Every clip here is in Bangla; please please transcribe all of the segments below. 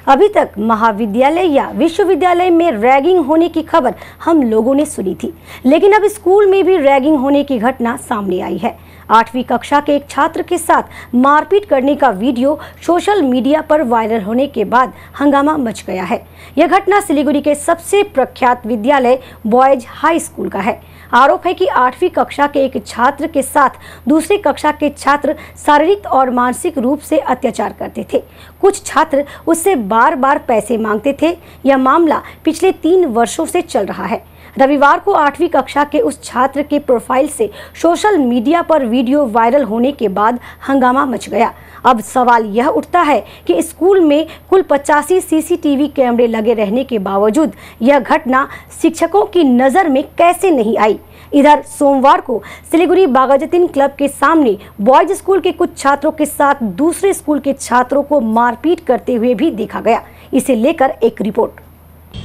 अभी तक महाविद्यालय या विश्वविद्यालय में रैगिंग होने की खबर हम लोगों ने सुनी थी, लेकिन अब स्कूल में भी रैगिंग होने की घटना सामने आई है। 8वीं कक्षा के एक छात्र के साथ मारपीट करने का वीडियो सोशल मीडिया पर वायरल होने के बाद हंगामा मच गया है। यह घटना सिलीगुड़ी के सबसे प्रख्यात विद्यालय बॉयज हाई स्कूल का है। आरोप है कि 8वीं कक्षा के एक छात्र के साथ दूसरी कक्षा के छात्र शारीरिक और मानसिक रूप से अत्याचार करते थे। कुछ छात्र उससे बार बार पैसे मांगते थे। यह मामला पिछले 3 वर्षों से चल रहा है। रविवार को 8वीं कक्षा के उस छात्र के प्रोफाइल से सोशल मीडिया पर वीडियो वायरल होने के बाद हंगामा मच गया। अब सवाल यह उठता है कि स्कूल में कुल 85 सीसीटीवी कैमरे लगे रहने के बावजूद यह घटना शिक्षकों की नज़र में कैसे नहीं आई। इधर सोमवार को सिलीगुड़ी बागाजतीन क्लब के सामने बॉयज स्कूल के कुछ छात्रों के साथ दूसरे स्कूल के छात्रों को मारपीट करते हुए भी देखा गया। इसे लेकर एक रिपोर्ट।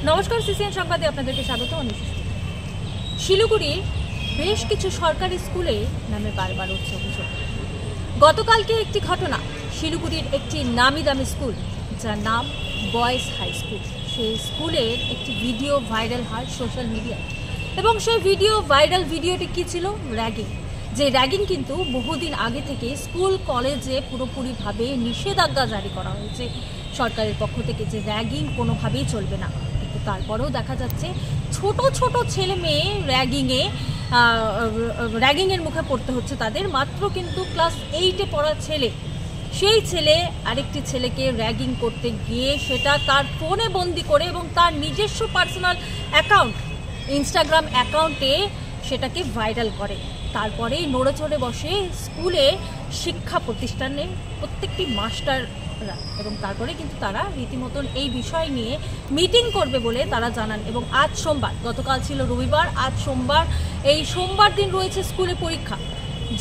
नमस्कार, सीसीएन संबादे আপনাদেরকে স্বাগত। শিলিগুড়ি বেশ কিছু সরকারি স্কুলে নামে বারবার উঠছে অভিযোগ। গতকালকে একটি ঘটনা, শিলিগুড়ির একটি নামি দামি স্কুল যার নাম বয়েজ হাই স্কুল, সেই স্কুলের একটি ভিডিও ভাইরাল হয় সোশ্যাল মিডিয়ায়। এবং সেই ভাইরাল ভিডিওটি কী ছিল? র্যাগিং। যে র্যাগিং কিন্তু বহুদিন আগে থেকে স্কুল কলেজে পুরোপুরিভাবে নিষেধাজ্ঞা জারি করা হয়েছে সরকারের পক্ষ থেকে, যে র্যাগিং কোনোভাবেই চলবে না। কিন্তু তারপরেও দেখা যাচ্ছে ছোট ছোট ছেলে মেয়ে র্যাগিংয়ের মুখে পড়তে হচ্ছে তাদের। মাত্র কিন্তু ক্লাস 8-এ পড়া ছেলে, সেই ছেলে আরেকটি ছেলেকে র্যাগিং করতে গিয়ে সেটা তার ফোনে বন্দি করে এবং তার নিজস্ব পার্সোনাল অ্যাকাউন্ট, ইনস্টাগ্রাম অ্যাকাউন্টে সেটাকে ভাইরাল করে। তারপরেই নড়ে চড়ে বসে স্কুলে শিক্ষা প্রতিষ্ঠানের প্রত্যেকটি মাস্টাররা, এবং তারপরে কিন্তু তারা রীতিমতন এই বিষয় নিয়ে মিটিং করবে বলে তারা জানান। এবং আজ সোমবার, গতকাল ছিল রবিবার, আজ সোমবার, এই সোমবার দিন রয়েছে স্কুলে পরীক্ষা।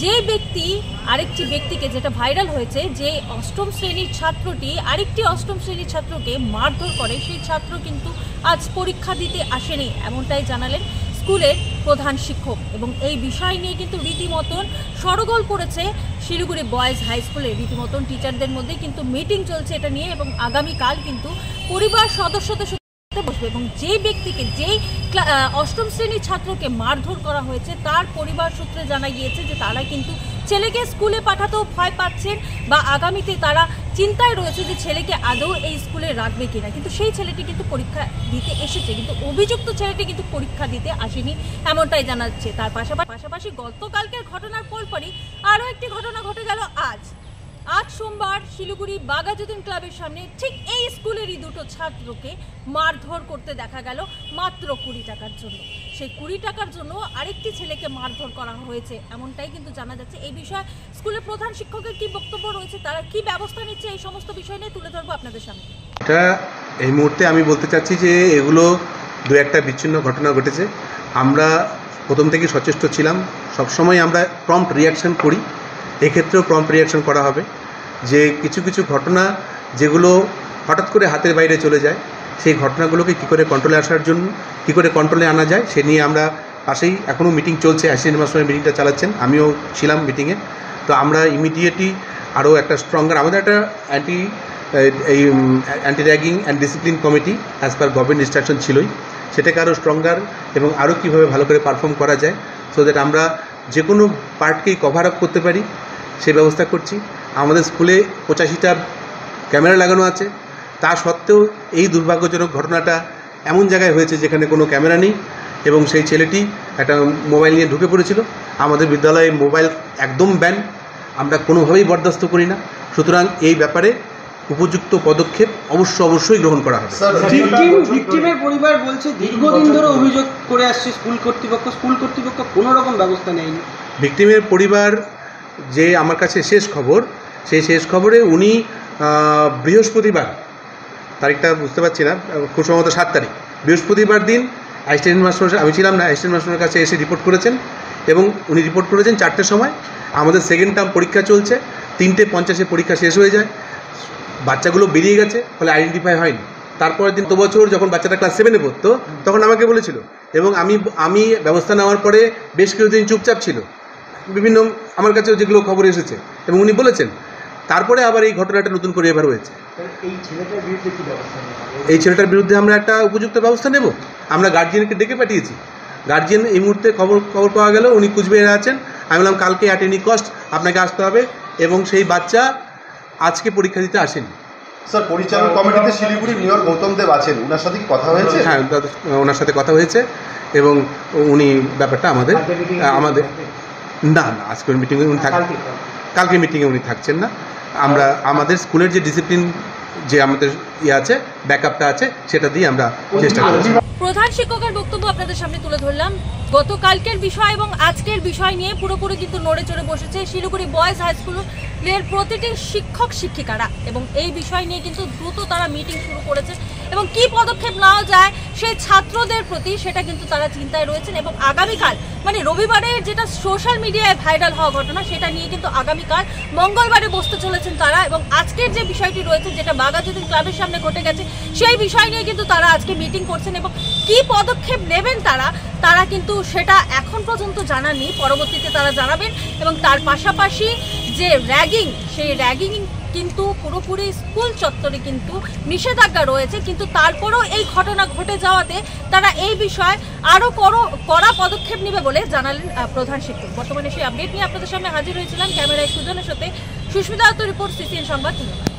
যে ব্যক্তি আরেকটি ব্যক্তিকে, যেটা ভাইরাল হয়েছে, যে 8ম শ্রেণীর ছাত্রটি আরেকটি 8ম শ্রেণীর ছাত্রকে মারধর করে, সেই ছাত্র কিন্তু আজ পরীক্ষা দিতে আসেনি, এমনটাই জানালেন স্কুলের প্রধান শিক্ষক। এবং এই বিষয় নিয়ে কিন্তু রীতিমতন সরগোল পড়েছে শিলিগুড়ি বয়েজ হাই স্কুলে। রীতিমতন টিচারদের মধ্যে কিন্তু মিটিং চলছে এটা নিয়ে, এবং আগামীকাল কিন্তু পরিবার সদস্যদের সাথে বসবে। এবং যে ব্যক্তিকে, যেই 8ম শ্রেণীর ছাত্রকে মারধর করা হয়েছে, তার পরিবার সূত্রে জানা গিয়েছে যে তারা কিন্তু ছেলেকে স্কুলে পাঠাতেও ভয় পাচ্ছেন, বা আগামীতে তারা চিন্তায় রয়েছে যে ছেলেকে আদৌ এই স্কুলে রাখবে কিনা। কিন্তু সেই ছেলেটি কিন্তু পরীক্ষা দিতে এসেছে, কিন্তু অভিযুক্ত ছেলেটি কিন্তু পরীক্ষা দিতে আসেনি, এমনটাই জানা যাচ্ছে। তার পাশাপাশি গতকালকের ঘটনার পরপরই আরও একটি ঘটনা ঘটে গেল আজ সোমবার শিলিগুড়ি বাগাজতীন ক্লাবের সামনে ঠিক এই স্কুলেরই 2টো ছাত্রকে মারধর করতে দেখা গেল মাত্র 20 টাকার জন্য। সেই 20 টাকার জন্য আরেকটি ছেলেকে মারধর করা হয়েছে, এমনটাই কিন্তু জানা যাচ্ছে। এই বিষয়ে স্কুলের প্রধান শিক্ষকের কি বক্তব্য রয়েছে, তারা কি ব্যবস্থা নিচ্ছে, এই সমস্ত বিষয় নিয়ে তুলে ধরবো আপনাদের সামনে। এটা এই মুহূর্তে আমি বলতে চাচ্ছি যে এগুলো 2-1টা বিচ্ছিন্ন ঘটনা ঘটেছে। আমরা প্রথম থেকেই সচেষ্ট ছিলাম, সবসময় আমরা প্রম্পট রিয়াকশন করি, এক্ষেত্রেও প্রম্পট রিয়াকশন করা হবে। যে কিছু কিছু ঘটনা যেগুলো হঠাৎ করে হাতের বাইরে চলে যায়, সেই ঘটনাগুলোকে কী করে কন্ট্রোলে আসার জন্য, কী করে কন্ট্রোলে আনা যায়, সে নিয়ে আমরা পাশেই এখনও মিটিং চলছে, অ্যাসিস্ট্যান্ট মাস্টার মিটিংটা চালাচ্ছেন, আমিও ছিলাম মিটিংয়ে। তো আমরা ইমিডিয়েটলি আরও একটা স্ট্রঙ্গার, আমাদের একটা anti ragging and discipline committee as per government instruction ছিলই, সেটাকে আরও স্ট্রঙ্গার এবং আরও কীভাবে ভালো করে পারফর্ম করা যায়, সো দ্যাট আমরা যে কোনো পার্টকেই কভার আপ করতে পারি, সে ব্যবস্থা করছি। আমাদের স্কুলে 85টা ক্যামেরা লাগানো আছে, তা সত্ত্বেও এই দুর্ভাগ্যজনক ঘটনাটা এমন জায়গায় হয়েছে যেখানে কোনো ক্যামেরা নেই, এবং সেই ছেলেটি একটা মোবাইল নিয়ে ঢুকে পড়েছিল। আমাদের বিদ্যালয়ে মোবাইল একদম ব্যান, আমরা কোনোভাবেই বরদাস্ত করি না। সুতরাং এই ব্যাপারে উপযুক্ত পদক্ষেপ অবশ্যই গ্রহণ করা হবে। ভিকটিমের পরিবার বলছে দীর্ঘদিন ধরে অভিযোগ করে আসছে স্কুল কর্তৃপক্ষ কোনো রকম ব্যবস্থা নেয়নি। ভিকটিমের পরিবার, যে আমার কাছে শেষ খবর, সেই শেষ খবরে উনি বৃহস্পতিবার, তারিখটা বুঝতে পারছি না, খুব সম্ভবত 7 তারিখ, বৃহস্পতিবার দিন অ্যাসিস্ট্যান্ট মাস্টার, আমি ছিলাম না, অ্যাসিস্ট্যান্ট মাস্টারের কাছে এসে রিপোর্ট করেছেন, এবং উনি রিপোর্ট করেছেন 4টের সময়। আমাদের সেকেন্ড টার্ম পরীক্ষা চলছে, 3:50 পরীক্ষা শেষ হয়ে যায়, বাচ্চাগুলো বেরিয়ে গেছে, ফলে আইডেন্টিফাই হয়নি। তারপরের দিন, তো বছর যখন বাচ্চাটা ক্লাস 7-এ পড়তো, তখন আমাকে বলেছিল, এবং আমি ব্যবস্থা নেওয়ার পরে বেশ কিছুদিন চুপচাপ ছিল, বিভিন্ন আমার কাছেও যেগুলো খবর এসেছে, এবং উনি বলেছেন তারপরে আবার এই ঘটনাটা নতুন করে এবার হয়েছে। এই ছেলেটার বিরুদ্ধে কি ব্যবস্থা নেওয়া হবে? এই ছেলেটার বিরুদ্ধে আমরা একটা উপযুক্ত ব্যবস্থা নেব। আমরা গার্জিয়ানকে ডেকে পাঠিয়েছি। গার্জিয়ান এই মুহূর্তে খবর পাওয়া গেল উনি কুচবিহারে আছেন। আমি বললাম কালকে অ্যাট এনি কস্ট আপনাকে আসতে হবে, এবং সেই বাচ্চা আজকে পরীক্ষা দিতে আসেনি। স্যার, পরিচালন কমিটিতে শিলিগুড়ি মেয়র গৌতম দেব আছেন, ওনার সাথে কি কথা হয়েছে? হ্যাঁ, ওনার সাথে কথা হয়েছে, এবং উনি ব্যাপারটা আমাদের না আজকের মিটিংয়ে উনি কালকে মিটিংয়ে উনি থাকছেন না। আমরা আমাদের স্কুলের যে ডিসিপ্লিন যে আমাদের আছে ব্যাকআপটা আছে সেটা দিয়ে আমরা চেষ্টা করছি। প্রধান শিক্ষকের বক্তব্য আপনাদের সামনে তুলে ধরলাম। গতকালকের বিষয় এবং আজকের বিষয় নিয়ে পুরোপুরি কিন্তু নড়ে চড়ে বসেছে শিলিগুড়ি বয়েজ হাই স্কুলের প্রতিটি শিক্ষক শিক্ষিকারা, এবং এই বিষয় নিয়ে কিন্তু দ্রুত তারা মিটিং শুরু করেছে এবং কি পদক্ষেপ নেওয়া যায় সেই ছাত্রদের প্রতি সেটা কিন্তু তারা চিন্তায় রয়েছেন। এবং আগামীকাল মানে রবিবারের যেটা সোশ্যাল মিডিয়ায় ভাইরাল হওয়া ঘটনা সেটা নিয়ে কিন্তু আগামীকাল মঙ্গলবারে বসতে চলেছেন তারা, এবং আজকের যে বিষয়টি রয়েছে যেটা বাঘাযতীন ক্লাবের সামনে ঘটে গেছে সেই বিষয় নিয়ে কিন্তু তারা আজকে মিটিং করছেন, এবং কি পদক্ষেপ নেবেন তারা কিন্তু সেটা এখন পর্যন্ত জানাননি, পরবর্তীতে তারা জানাবেন। এবং তার পাশাপাশি যে র্যাগিং সেই র্যাগিং কিন্তু পুরোপুরি স্কুল চত্বরে কিন্তু নিষেধাজ্ঞা রয়েছে, কিন্তু তারপরেও এই ঘটনা ঘটে যাওয়াতে তারা এই বিষয়ে আরও কড়া পদক্ষেপ নেবে বলে জানালেন প্রধান শিক্ষক। বর্তমানে সেই আপডেট নিয়ে আপনাদের সামনে হাজির হয়েছিলাম। ক্যামেরায় সুজনের সাথে সুস্মিতা রিপোর্ট, সিসিএন সংবাদ। ধন্যবাদ।